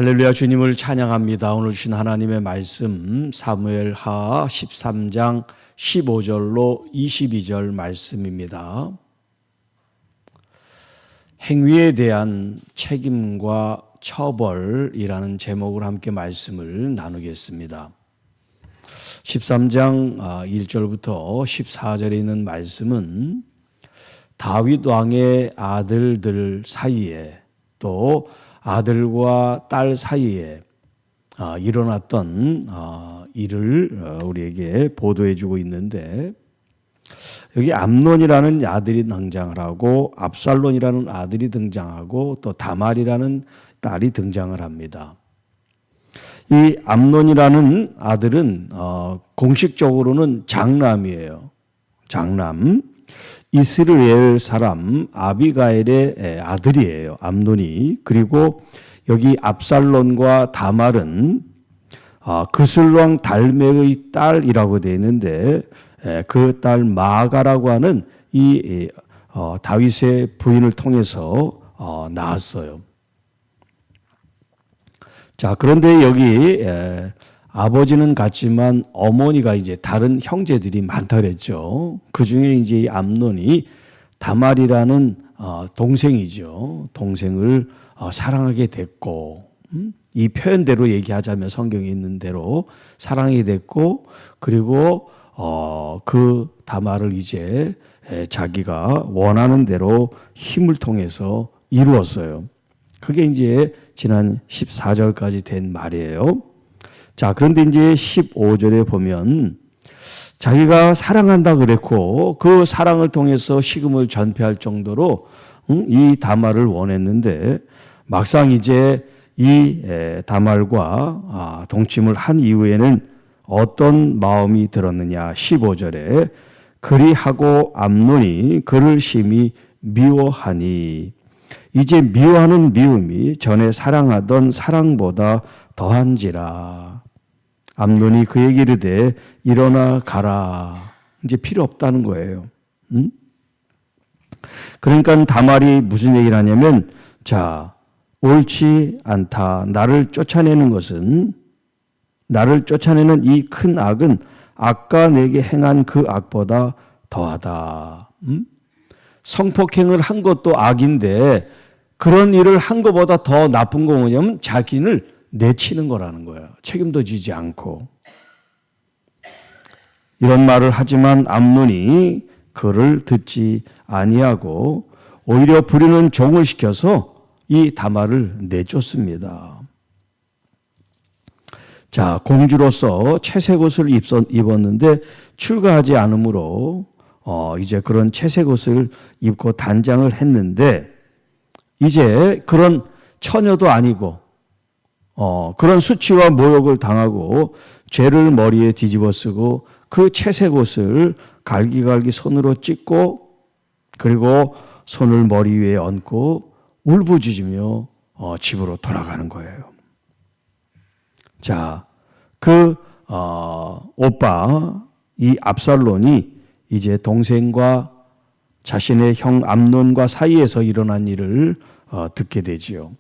할렐루야, 주님을 찬양합니다. 오늘 주신 하나님의 말씀 사무엘하 13장 15절로 22절 말씀입니다. 행위에 대한 책임과 처벌이라는 제목으로 함께 말씀을 나누겠습니다. 13장 1절부터 14절에 있는 말씀은 다윗 왕의 아들들 사이에 또 아들과 딸 사이에 일어났던 일을 우리에게 보도해 주고 있는데, 여기 암논이라는 아들이 등장을 하고 압살론이라는 아들이 등장하고 또 다말이라는 딸이 등장을 합니다. 이 암논이라는 아들은 공식적으로는 장남이에요. 장남. 이스라엘 사람 아비가일의 아들이에요, 암논이. 그리고 여기 압살론과 다말은 그슬왕 달메의 딸이라고 되어 있는데, 그 딸 마가라고 하는 이 다윗의 부인을 통해서 낳았어요. 자, 그런데 여기 아버지는 같지만 어머니가 이제 다른 형제들이 많다 그랬죠. 그 중에 이제 이 암논이 다말이라는 동생이죠. 동생을 사랑하게 됐고, 이 표현대로 얘기하자면 성경에 있는 대로 사랑하게 됐고, 그리고 그 다말을 이제 자기가 원하는 대로 힘을 통해서 이루었어요. 그게 이제 지난 14절까지 된 말이에요. 자, 그런데 이제 15절에 보면 자기가 사랑한다 그랬고 그 사랑을 통해서 식음을 전폐할 정도로 이 다말을 원했는데, 막상 이제 이 다말과 동침을 한 이후에는 어떤 마음이 들었느냐. 15절에 그리하고 암논이 그를 심히 미워하니, 이제 미워하는 미움이 전에 사랑하던 사랑보다 더한지라. 암논이 그에게 이르되 일어나 가라. 이제 필요 없다는 거예요. 그러니까 다말이 무슨 얘기를 하냐면, 자, 옳지 않다. 나를 쫓아내는 이 큰 악은 아까 내게 행한 그 악보다 더하다. 성폭행을 한 것도 악인데 그런 일을 한 것보다 더 나쁜 거 뭐냐면 자기를 내치는 거라는 거예요. 책임도 지지 않고. 이런 말을 하지만 암논이 그를 듣지 아니하고 오히려 부리는 종을 시켜서 이 다말을 내쫓습니다. 자, 공주로서 채색 옷을 입었는데 출가하지 않으므로 이제 그런 채색 옷을 입고 단장을 했는데, 이제 그런 처녀도 아니고 그런 수치와 모욕을 당하고 죄를 머리에 뒤집어 쓰고 그 채색 옷을 갈기갈기 손으로 찢고 그리고 손을 머리 위에 얹고 울부짖으며 집으로 돌아가는 거예요. 자, 그 오빠 이 압살론이 이제 동생과 자신의 형 암논과 사이에서 일어난 일을 듣게 되지요.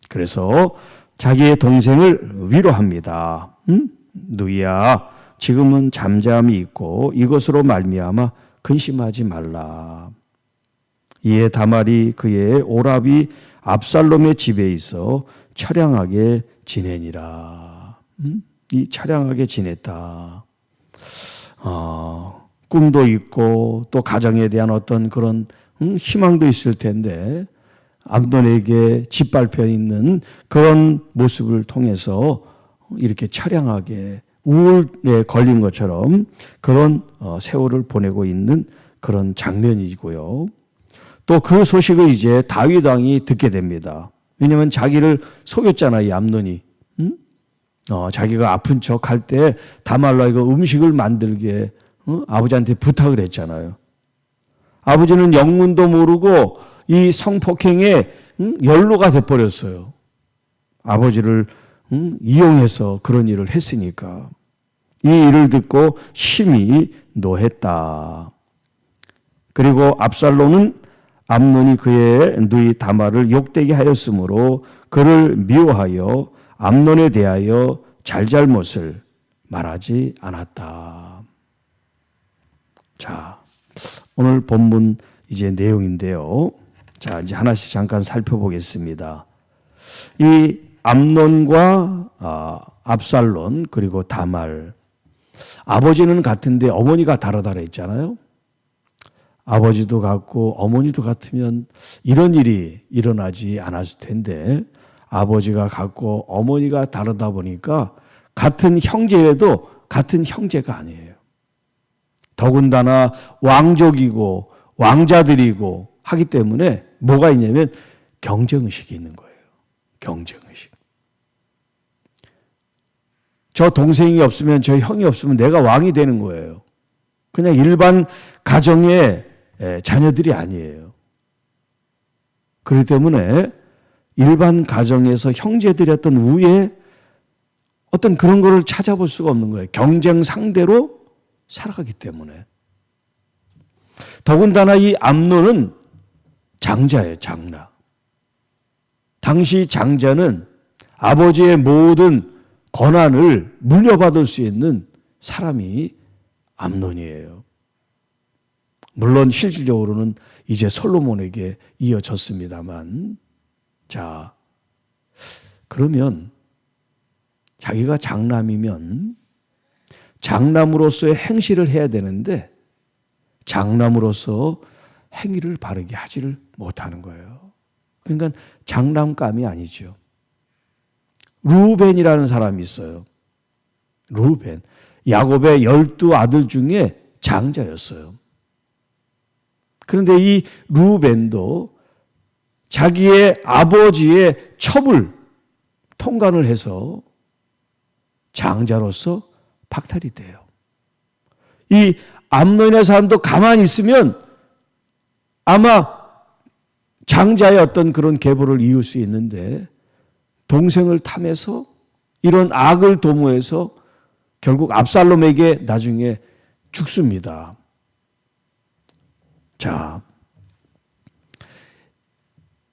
그래서 자기의 동생을 위로합니다. 누이야, 지금은 잠잠히 있고 이것으로 말미암아 근심하지 말라. 이에 다말이 그의 오라비 압살롬의 집에 있어 처량하게 지내니라. 이 처량하게 지냈다. 꿈도 있고 또 가정에 대한 어떤 그런 희망도 있을 텐데, 암논에게 짓밟혀 있는 그런 모습을 통해서 이렇게 처량하게 우울에 걸린 것처럼 그런 세월을 보내고 있는 그런 장면이고요. 또 그 소식을 이제 다윗 왕이 듣게 됩니다. 왜냐하면 자기를 속였잖아요, 이 암논이. 자기가 아픈 척 할 때 다말로 이거 음식을 만들게 아버지한테 부탁을 했잖아요. 아버지는 영문도 모르고 이 성폭행에 연루가 돼버렸어요. 아버지를 이용해서 그런 일을 했으니까. 이 일을 듣고 심히 노했다. 그리고 압살롬은 암논이 그의 누이 다말을 욕되게 하였으므로 그를 미워하여 암논에 대하여 잘잘못을 말하지 않았다. 자, 오늘 본문 이제 내용인데요. 자, 이제 하나씩 잠깐 살펴보겠습니다. 이 암논과 압살론 그리고 다말, 아버지는 같은데 어머니가 다르다 그랬잖아요. 아버지도 같고 어머니도 같으면 이런 일이 일어나지 않았을 텐데 아버지가 같고 어머니가 다르다 보니까 같은 형제라도 같은 형제가 아니에요. 더군다나 왕족이고 왕자들이고 하기 때문에 뭐가 있냐면 경쟁의식이 있는 거예요. 경쟁의식. 저 동생이 없으면 저 형이 없으면 내가 왕이 되는 거예요. 그냥 일반 가정의 자녀들이 아니에요. 그렇기 때문에 일반 가정에서 형제들이 어떤 우애 어떤 그런 거를 찾아볼 수가 없는 거예요. 경쟁 상대로 살아가기 때문에. 더군다나 이 암논은 장자예요, 장라. 당시 장자는 아버지의 모든 권한을 물려받을 수 있는 사람이 암논이에요. 물론 실질적으로는 이제 솔로몬에게 이어졌습니다만, 자, 그러면 자기가 장남이면 장남으로서의 행실을 해야 되는데 장남으로서 행위를 바르게 하지를 못하는 거예요. 그러니까 장남감이 아니죠. 루벤이라는 사람이 있어요. 루벤. 야곱의 12아들 중에 장자였어요. 그런데 이 루벤도 자기의 아버지의 첩을 통관을 해서 장자로서 박탈이 돼요. 이 암논의 사람도 가만히 있으면 아마 장자의 어떤 그런 계보를 이을 수 있는데 동생을 탐해서 이런 악을 도모해서 결국 압살롬에게 나중에 죽습니다. 자,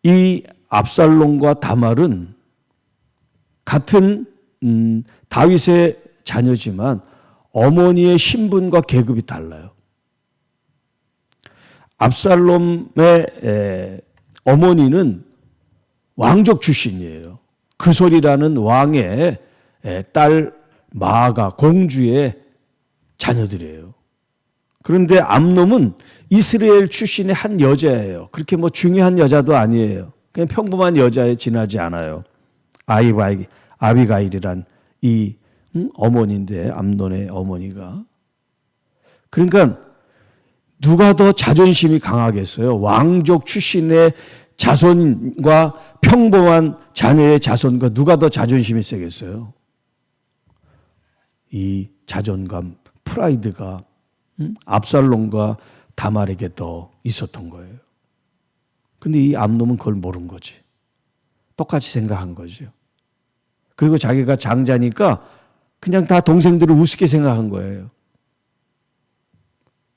이 압살롬과 다말은 같은 다윗의 자녀지만 어머니의 신분과 계급이 달라요. 압살롬의 어머니는 왕족 출신이에요. 그솔이라는 왕의 딸 마아가 공주의 자녀들이에요. 그런데 암논은 이스라엘 출신의 한 여자예요. 그렇게 뭐 중요한 여자도 아니에요. 그냥 평범한 여자에 지나지 않아요. 아비가일이란 이 어머니인데 암논의 어머니가. 그러니까 누가 더 자존심이 강하겠어요? 왕족 출신의 자손과 평범한 자녀의 자손과 누가 더 자존심이 세겠어요? 이 자존감, 프라이드가 압살롬과 다말에게 더 있었던 거예요. 근데 이 암논은 그걸 모른 거지. 똑같이 생각한 거죠. 그리고 자기가 장자니까 그냥 다 동생들을 우습게 생각한 거예요.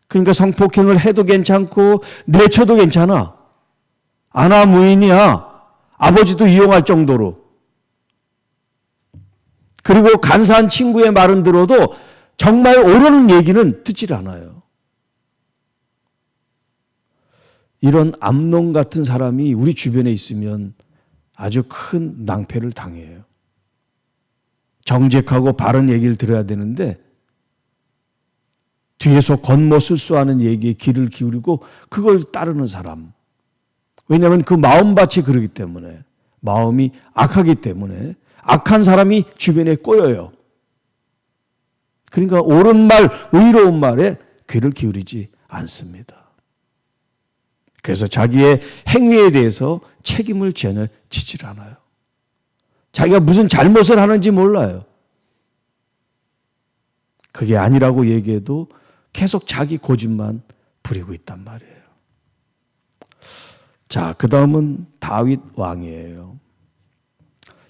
그러니까 성폭행을 해도 괜찮고 내쳐도 괜찮아. 아나무인이야. 아버지도 이용할 정도로. 그리고 간사한 친구의 말은 들어도 정말 옳은 얘기는 듣질 않아요. 이런 암논 같은 사람이 우리 주변에 있으면 아주 큰 낭패를 당해요. 정직하고 바른 얘기를 들어야 되는데 뒤에서 겉모술수하는 얘기에 귀를 기울이고 그걸 따르는 사람. 왜냐하면 그 마음밭이 그러기 때문에, 마음이 악하기 때문에 악한 사람이 주변에 꼬여요. 그러니까 옳은 말, 의로운 말에 귀를 기울이지 않습니다. 그래서 자기의 행위에 대해서 책임을 전혀 지질 않아요. 자기가 무슨 잘못을 하는지 몰라요. 그게 아니라고 얘기해도 계속 자기 고집만 부리고 있단 말이에요. 자, 그 다음은 다윗 왕이에요.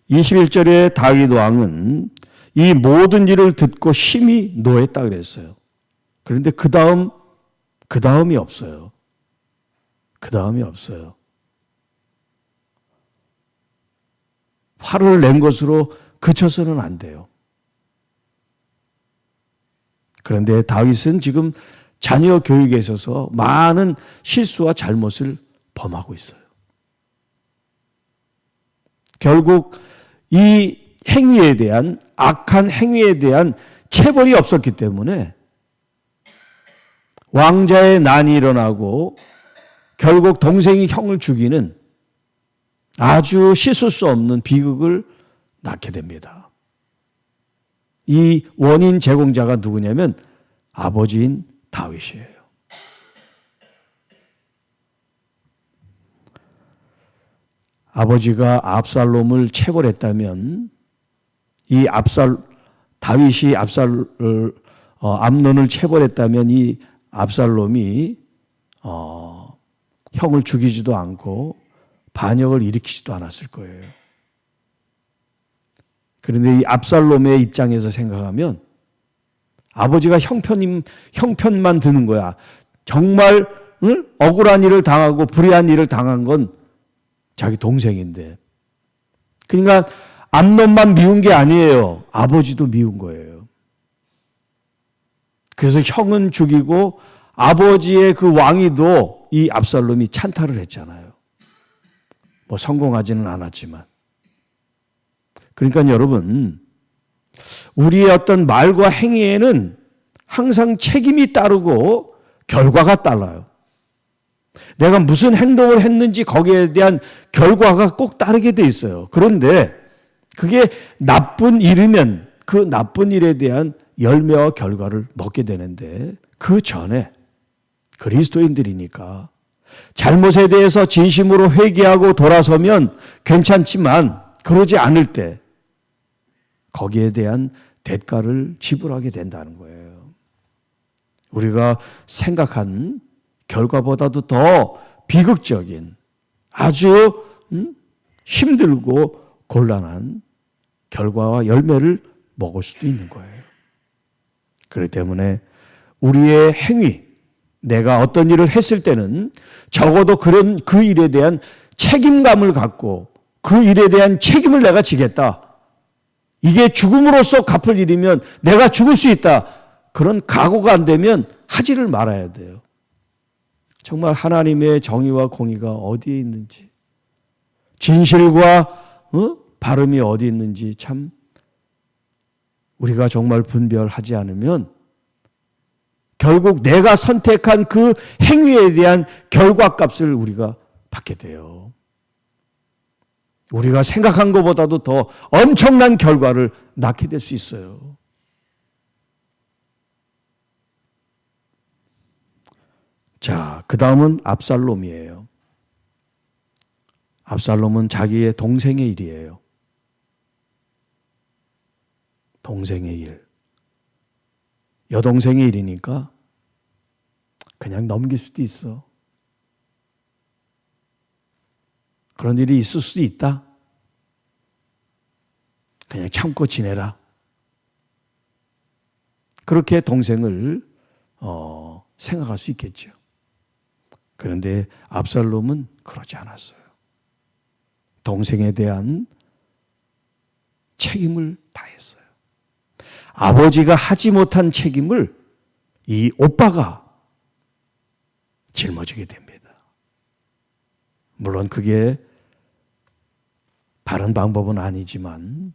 21절에 다윗 왕은 이 모든 일을 듣고 심히 노했다 그랬어요. 그런데 그 다음이 없어요. 그 다음이 없어요. 화를 낸 것으로 그쳐서는 안 돼요. 그런데 다윗은 지금 자녀 교육에 있어서 많은 실수와 잘못을 범하고 있어요. 결국 이 행위에 대한, 악한 행위에 대한 체벌이 없었기 때문에 왕자의 난이 일어나고 결국 동생이 형을 죽이는 아주 씻을 수 없는 비극을 낳게 됩니다. 이 원인 제공자가 누구냐면 아버지인 다윗이에요. 아버지가 압살롬을 체벌했다면 이 다윗이 암논을 체벌했다면 이 압살롬이 형을 죽이지도 않고 반역을 일으키지도 않았을 거예요. 그런데 이 압살롬의 입장에서 생각하면 아버지가 형편만 드는 거야. 정말 억울한 일을 당하고 불의한 일을 당한 건 자기 동생인데. 그러니까 암논만 미운 게 아니에요. 아버지도 미운 거예요. 그래서 형은 죽이고 아버지의 그 왕위도 이 압살롬이 찬탈을 했잖아요. 뭐 성공하지는 않았지만. 그러니까 여러분, 우리의 어떤 말과 행위에는 항상 책임이 따르고 결과가 따라요. 내가 무슨 행동을 했는지 거기에 대한 결과가 꼭 따르게 돼 있어요. 그런데 그게 나쁜 일이면 그 나쁜 일에 대한 열매와 결과를 먹게 되는데, 그 전에 그리스도인들이니까 잘못에 대해서 진심으로 회개하고 돌아서면 괜찮지만 그러지 않을 때 거기에 대한 대가를 지불하게 된다는 거예요. 우리가 생각한 결과보다도 더 비극적인, 아주 힘들고 곤란한 결과와 열매를 먹을 수도 있는 거예요. 그렇기 때문에 우리의 행위, 내가 어떤 일을 했을 때는 적어도 그 일에 대한 책임감을 갖고 그 일에 대한 책임을 내가 지겠다. 이게 죽음으로써 갚을 일이면 내가 죽을 수 있다. 그런 각오가 안 되면 하지를 말아야 돼요. 정말 하나님의 정의와 공의가 어디에 있는지, 진실과 바름이 어디 있는지 참 우리가 정말 분별하지 않으면 결국 내가 선택한 그 행위에 대한 결과값을 우리가 받게 돼요. 우리가 생각한 것보다도 더 엄청난 결과를 낳게 될 수 있어요. 자, 그 다음은 압살롬이에요. 압살롬은 자기의 동생의 일이에요. 동생의 일. 여동생의 일이니까 그냥 넘길 수도 있어. 그런 일이 있을 수도 있다. 그냥 참고 지내라. 그렇게 동생을 생각할 수 있겠죠. 그런데 압살롬은 그러지 않았어요. 동생에 대한 책임을 다했어요. 아버지가 하지 못한 책임을 이 오빠가 짊어지게 됩니다. 물론 그게 바른 방법은 아니지만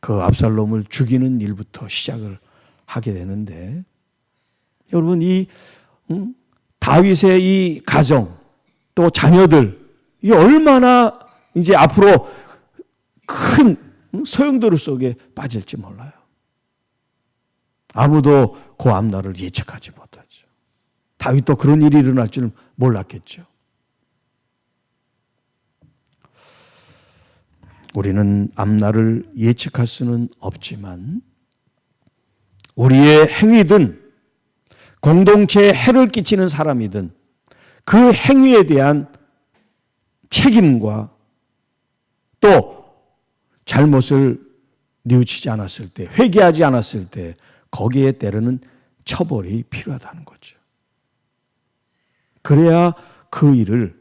그 압살롬을 죽이는 일부터 시작을 하게 되는데, 여러분 이 다윗의 이 가정 또 자녀들, 이 얼마나 이제 앞으로 큰 소용돌이 속에 빠질지 몰라요. 아무도 그 앞날을 예측하지 못하죠. 다윗도 그런 일이 일어날 줄 몰랐겠죠. 우리는 앞날을 예측할 수는 없지만 우리의 행위든 공동체에 해를 끼치는 사람이든 그 행위에 대한 책임과 또 잘못을 뉘우치지 않았을 때, 회개하지 않았을 때 거기에 때로는 처벌이 필요하다는 거죠. 그래야 그 일을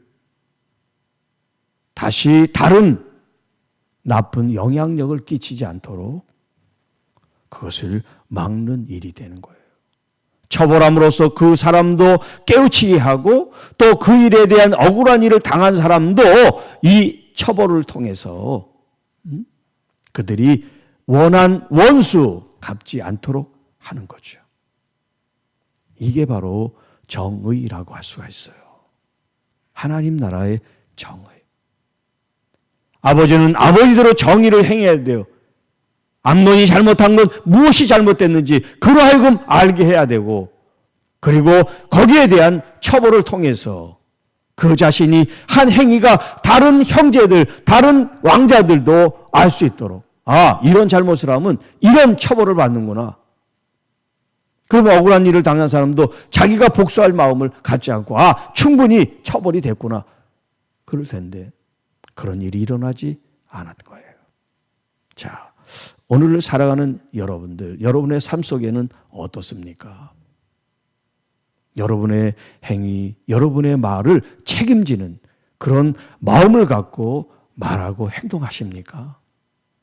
다시 다른 나쁜 영향력을 끼치지 않도록 그것을 막는 일이 되는 거예요. 처벌함으로써 그 사람도 깨우치게 하고 또 그 일에 대한 억울한 일을 당한 사람도 이 처벌을 통해서 그들이 원한 원수 갚지 않도록 하는 거죠. 이게 바로 정의라고 할 수가 있어요. 하나님 나라의 정의. 아버지는 아버지대로 정의를 행해야 돼요. 암논이 잘못한 건 무엇이 잘못됐는지 그로 하여금 알게 해야 되고, 그리고 거기에 대한 처벌을 통해서 그 자신이 한 행위가 다른 형제들, 다른 왕자들도 알 수 있도록, 아, 이런 잘못을 하면 이런 처벌을 받는구나. 그러면 억울한 일을 당한 사람도 자기가 복수할 마음을 갖지 않고, 아, 충분히 처벌이 됐구나. 그럴 텐데 그런 일이 일어나지 않은 거예요. 자, 오늘을 살아가는 여러분들, 여러분의 삶 속에는 어떻습니까? 여러분의 행위, 여러분의 말을 책임지는 그런 마음을 갖고 말하고 행동하십니까?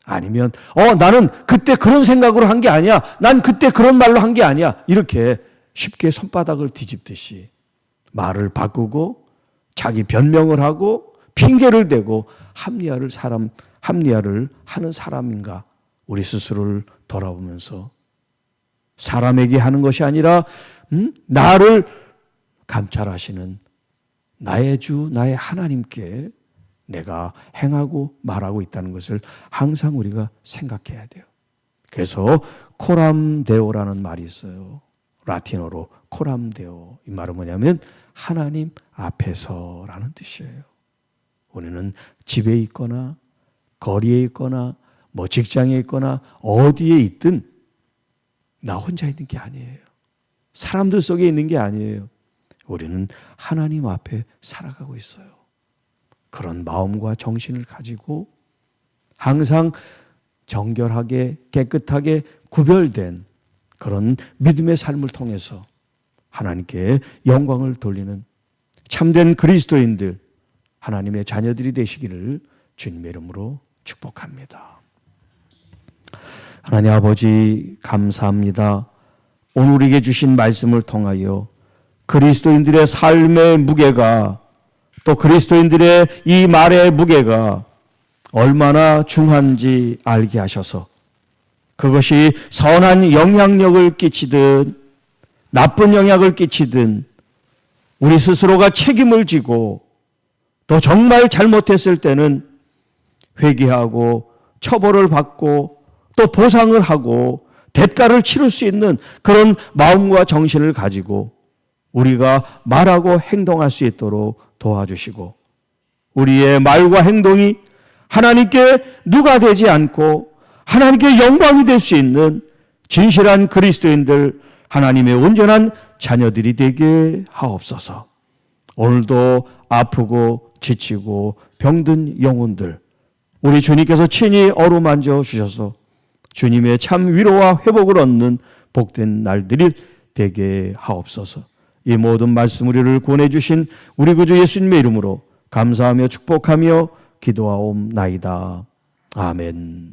아니면 나는 그때 그런 생각으로 한 게 아니야. 난 그때 그런 말로 한 게 아니야. 이렇게 쉽게 손바닥을 뒤집듯이 말을 바꾸고 자기 변명을 하고 핑계를 대고 합리화를 하는 사람인가? 우리 스스로를 돌아보면서 사람에게 하는 것이 아니라 나를 감찰하시는 나의 주, 나의 하나님께 내가 행하고 말하고 있다는 것을 항상 우리가 생각해야 돼요. 그래서 코람데오라는 말이 있어요. 라틴어로 코람데오. 이 말은 뭐냐면 하나님 앞에서라는 뜻이에요. 우리는 집에 있거나 거리에 있거나 뭐 직장에 있거나 어디에 있든 나 혼자 있는 게 아니에요. 사람들 속에 있는 게 아니에요. 우리는 하나님 앞에 살아가고 있어요. 그런 마음과 정신을 가지고 항상 정결하게 깨끗하게 구별된 그런 믿음의 삶을 통해서 하나님께 영광을 돌리는 참된 그리스도인들, 하나님의 자녀들이 되시기를 주님의 이름으로 축복합니다. 하나님 아버지 감사합니다. 오늘 우리에게 주신 말씀을 통하여 그리스도인들의 삶의 무게가, 또 그리스도인들의 이 말의 무게가 얼마나 중한지 알게 하셔서 그것이 선한 영향력을 끼치든 나쁜 영향을 끼치든 우리 스스로가 책임을 지고 또 정말 잘못했을 때는 회개하고 처벌을 받고 또 보상을 하고 대가를 치를 수 있는 그런 마음과 정신을 가지고 우리가 말하고 행동할 수 있도록 도와주시고, 우리의 말과 행동이 하나님께 누가 되지 않고 하나님께 영광이 될 수 있는 진실한 그리스도인들, 하나님의 온전한 자녀들이 되게 하옵소서. 오늘도 아프고 지치고 병든 영혼들 우리 주님께서 친히 어루만져 주셔서 주님의 참 위로와 회복을 얻는 복된 날들이 되게 하옵소서. 이 모든 말씀 우리를 구원해 주신 우리 구주 예수님의 이름으로 감사하며 축복하며 기도하옵나이다. 아멘.